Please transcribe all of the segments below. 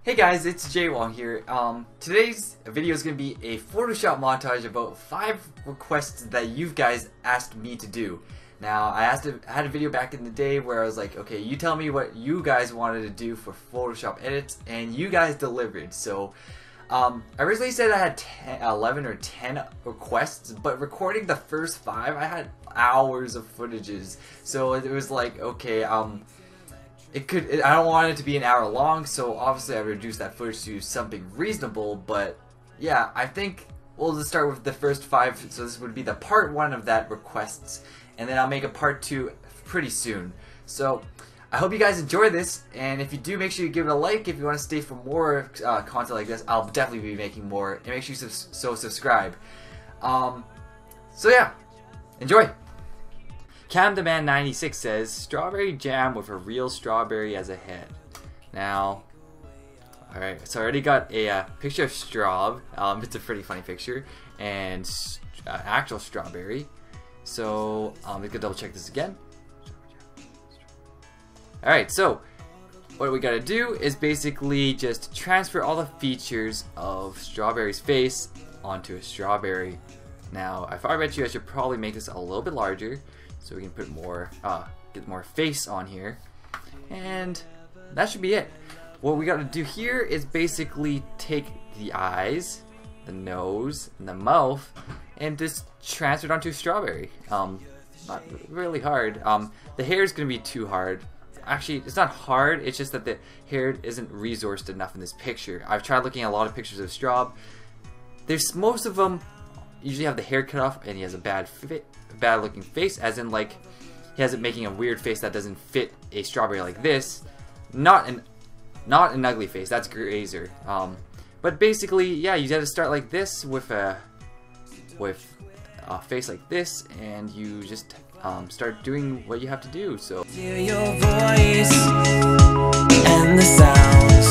Hey guys, it's JWong here. Today's video is going to be a Photoshop montage about 5 requests that you guys asked me to do. Now, I had a video back in the day where I was like, okay, you tell me what you guys wanted to do for Photoshop edits, and you guys delivered. So, I originally said I had 11 or 10 requests, but recording the first 5, I had hours of footages. So it was like, okay, I don't want it to be an hour long, so obviously I reduced that footage to something reasonable, but yeah, I think we'll just start with the first 5, so this would be the part 1 of that requests, and then I'll make a part 2 pretty soon. So, I hope you guys enjoy this, and if you do, make sure you give it a like. If you want to stay for more content like this, I'll definitely be making more, and make sure you subscribe. So yeah, enjoy! CamTheMan96 says, strawberry jam with a real strawberry as a head. Now, alright, so I already got a picture of Straub. It's a pretty funny picture. And actual strawberry. So, we could double check this again. Alright, so, what we gotta do is basically just transfer all the features of Strawberry's face onto a strawberry. Now, if I bet you, I should probably make this a little bit larger, so we can put more, get more face on here, and that should be it. What we got to do here is basically take the eyes, the nose, and the mouth, and just transfer it onto strawberry. Not really hard. The hair is going to be too hard. Actually, it's not hard. It's just that the hair isn't resourced enough in this picture. I've tried looking at a lot of pictures of Straub. There's most of them usually have the hair cut off, and he has a bad looking face, as in like he has it making a weird face that doesn't fit a strawberry like this. Not an ugly face, that's grazer. But basically, yeah, you gotta start like this with a face like this, and you just start doing what you have to do. So hear your voice and the sounds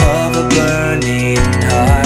of a burning heart.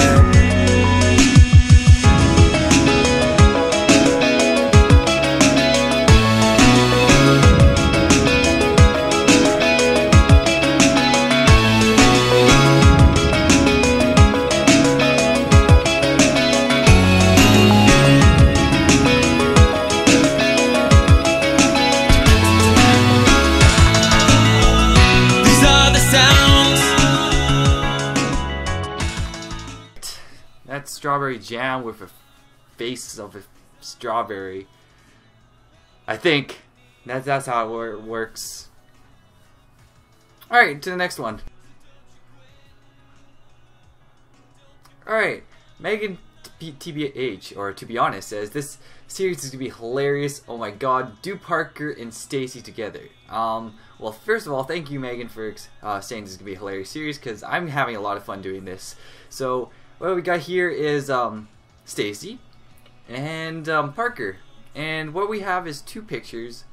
That's strawberry jam with a face of a strawberry. I think that's how it works. Alright, to the next one. Alright, Megan TBH, or to be honest, says this series is gonna be hilarious. Oh my god, do Parker and Stacy together. Well, first of all, thank you, Megan, for saying this is gonna be a hilarious series, because I'm having a lot of fun doing this. So what we got here is Stacy and Parker, and what we have is 2 pictures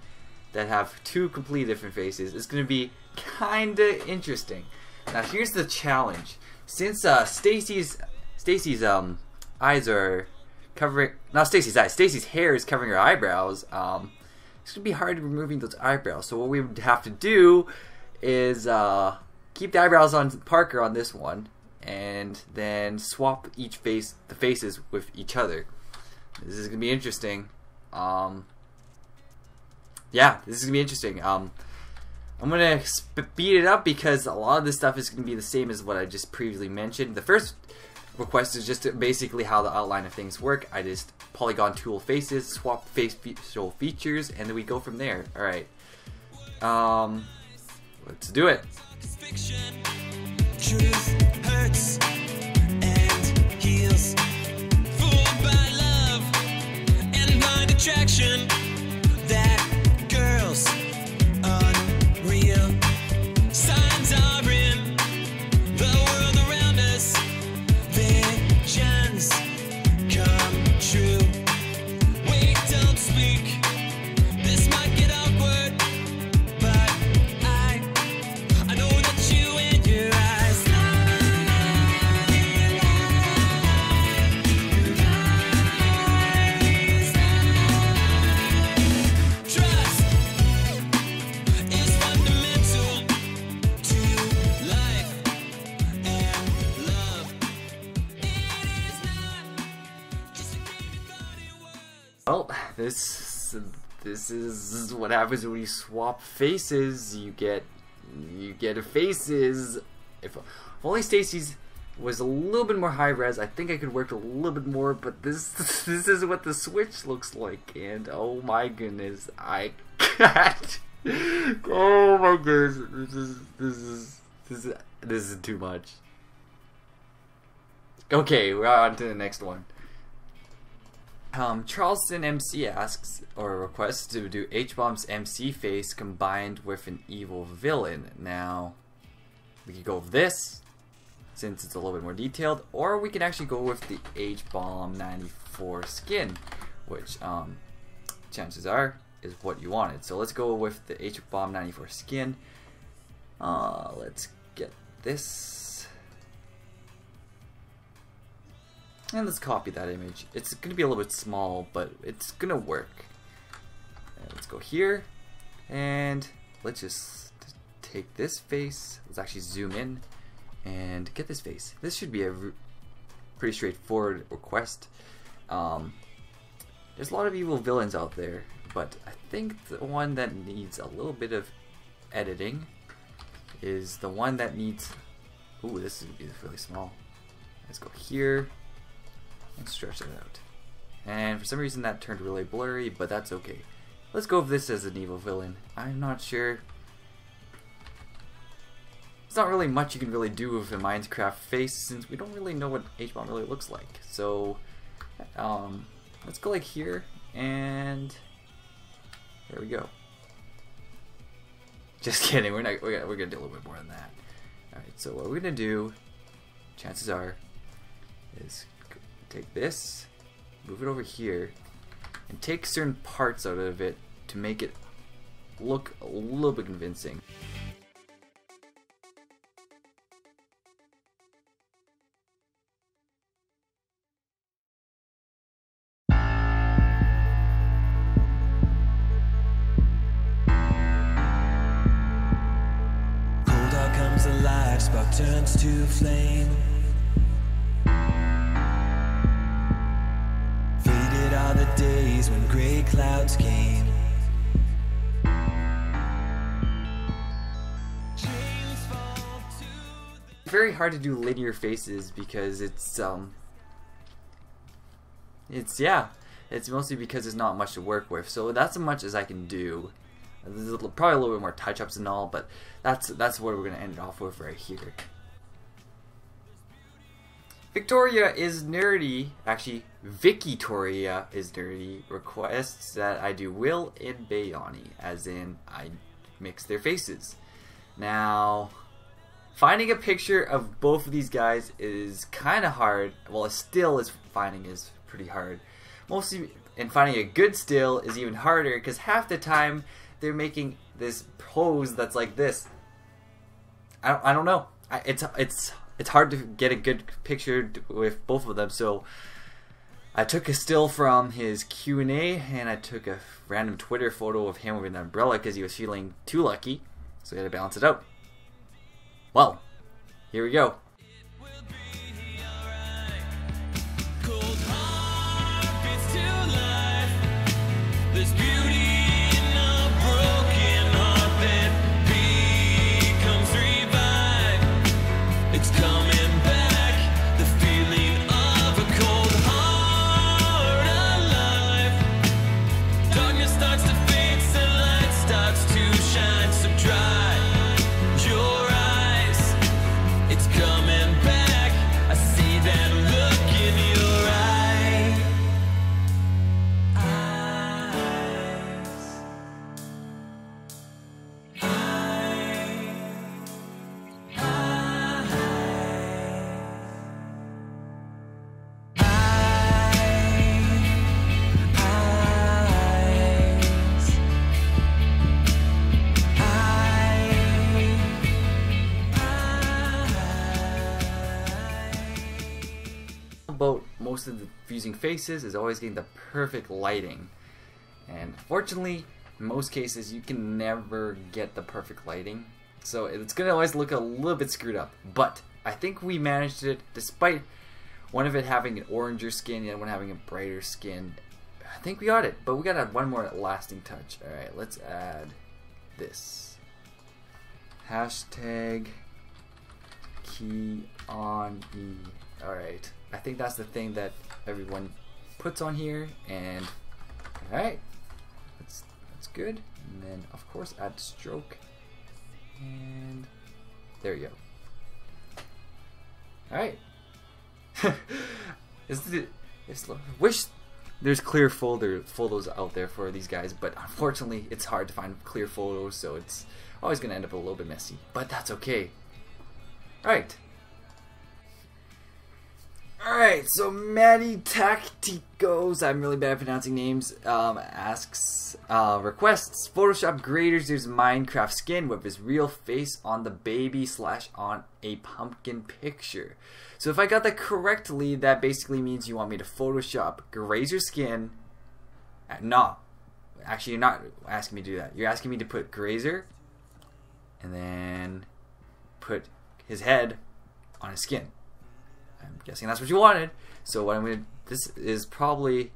that have 2 completely different faces. It's gonna be kinda interesting. Now here's the challenge. Since Stacy's eyes are covering, not Stacy's eyes, Stacy's hair is covering her eyebrows, it's gonna be hard removing those eyebrows. So what we would have to do is keep the eyebrows on Parker on this one, and then swap the faces with each other. This is gonna be interesting. Yeah, this is gonna be interesting. I'm gonna speed it up because a lot of this stuff is gonna be the same as what I just previously mentioned. The first request is just basically how the outline of things work. I just polygon tool faces, swap facial features, and then we go from there. All right. Let's do it. Truth hurts and heals. Fooled by love and blind attraction. That girl's unreal. Signs are in the world around us. Visions come true. Wait, don't speak. This might get awkward, but I know that you and your eyes. Well, this is what happens when you swap faces. You get faces. If only Stacy's was a little bit more high res, I think I could work a little bit more. But this is what the Switch looks like, and oh my goodness, I can't. Oh my goodness, this is too much. Okay, we're on to the next one. Charleston MC asks or requests to do Hbomb's MC face combined with an evil villain. Now, we could go with this since it's a little bit more detailed, or we can actually go with the Hbomb 94 skin, which chances are is what you wanted. So let's go with the Hbomb 94 skin. Let's get this. And let's copy that image. It's going to be a little bit small, but it's going to work. And let's go here, and let's just take this face. Let's actually zoom in and get this face. This should be a pretty straightforward request. There's a lot of evil villains out there, but I think the one that needs a little bit of editing is the one that needs... Ooh, this is really small. Let's go here and stretch it out. And for some reason that turned really blurry, but that's okay. Let's go with this as an evil villain. I'm not sure. It's not really much you can really do with a Minecraft face since we don't really know what Hbomb really looks like. So let's go like here, and there we go. Just kidding. We're gonna do a little bit more than that. All right. So what we're gonna do, chances are, is take this, move it over here, and take certain parts out of it to make it look a little bit convincing. Cold out comes alive, spark turns to flame. Are the days when gray clouds came. Very hard to do linear faces because it's mostly because there's not much to work with. So that's as much as I can do. There's probably a little bit more touch-ups and all, but that's what we're gonna end it off with right here. Victoria is nerdy. Actually, Victoria is nerdy. Requests that I do Will and Bayani, as in I mix their faces. Now, finding a picture of both of these guys is kind of hard. Well, a still is finding is pretty hard. Mostly, and finding a good still is even harder because half the time they're making this pose that's like this. I don't know. It's hard to get a good picture with both of them, so I took a still from his Q&A and I took a random Twitter photo of him with an umbrella because he was feeling too lucky, so we had to balance it out. Well, here we go. About most of the fusing faces is always getting the perfect lighting, and fortunately in most cases you can never get the perfect lighting, so it's gonna always look a little bit screwed up, but I think we managed it despite one of it having an oranger skin and one having a brighter skin. I think we got it, but we gotta add one more lasting touch. Alright, let's add this. Hashtag key on E. Alright, I think that's the thing that everyone puts on here, and alright, that's good. And then of course add stroke, and there you go. Alright. Wish there's clear photos out there for these guys, but unfortunately it's hard to find clear photos, so it's always gonna end up a little bit messy, but that's okay. Alright, so Maddie Tacticos, I'm really bad at pronouncing names, requests Photoshop graders. There's Minecraft skin with his real face on the baby / on a pumpkin picture. So if I got that correctly, that basically means you want me to Photoshop Grazer skin. No, actually you're not asking me to do that. You're asking me to put Grazer and then put his head on his skin. I'm guessing that's what you wanted. So what I'm gonna, this is probably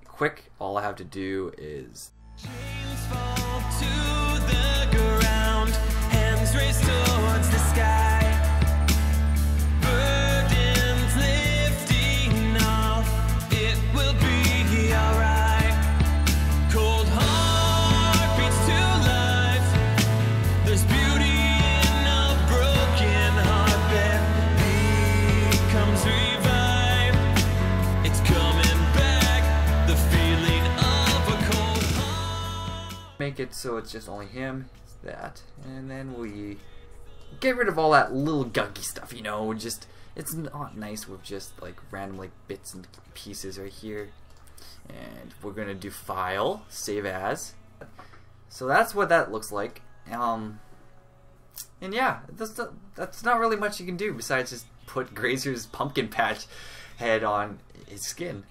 quick. All I have to do is Chains fall to the ground, hands raised towards the sky. Burdens lifting off, it will be alright. Cold heart beats to life. There's beauty in a broken heartbed. Becomes revived. It's coming back. The feeling of a cold heart. make it so it's just only him, that, and then we get rid of all that little gunky stuff, you know, just, it's not nice with just like random like bits and pieces right here. And we're gonna do file, save as. So that's what that looks like. And yeah, that's not really much you can do besides just put Grazer's pumpkin patch head on his skin.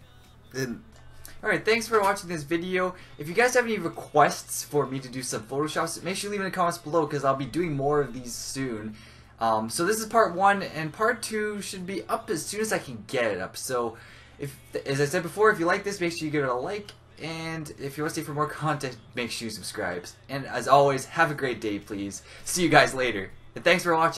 Alright, thanks for watching this video. If you guys have any requests for me to do some Photoshops, make sure you leave in the comments below because I'll be doing more of these soon. So this is part 1, and part 2 should be up as soon as I can get it up. So, as I said before, if you like this, make sure you give it a like. And if you want to stay for more content, make sure you subscribe. And as always, have a great day, please. See you guys later. And thanks for watching.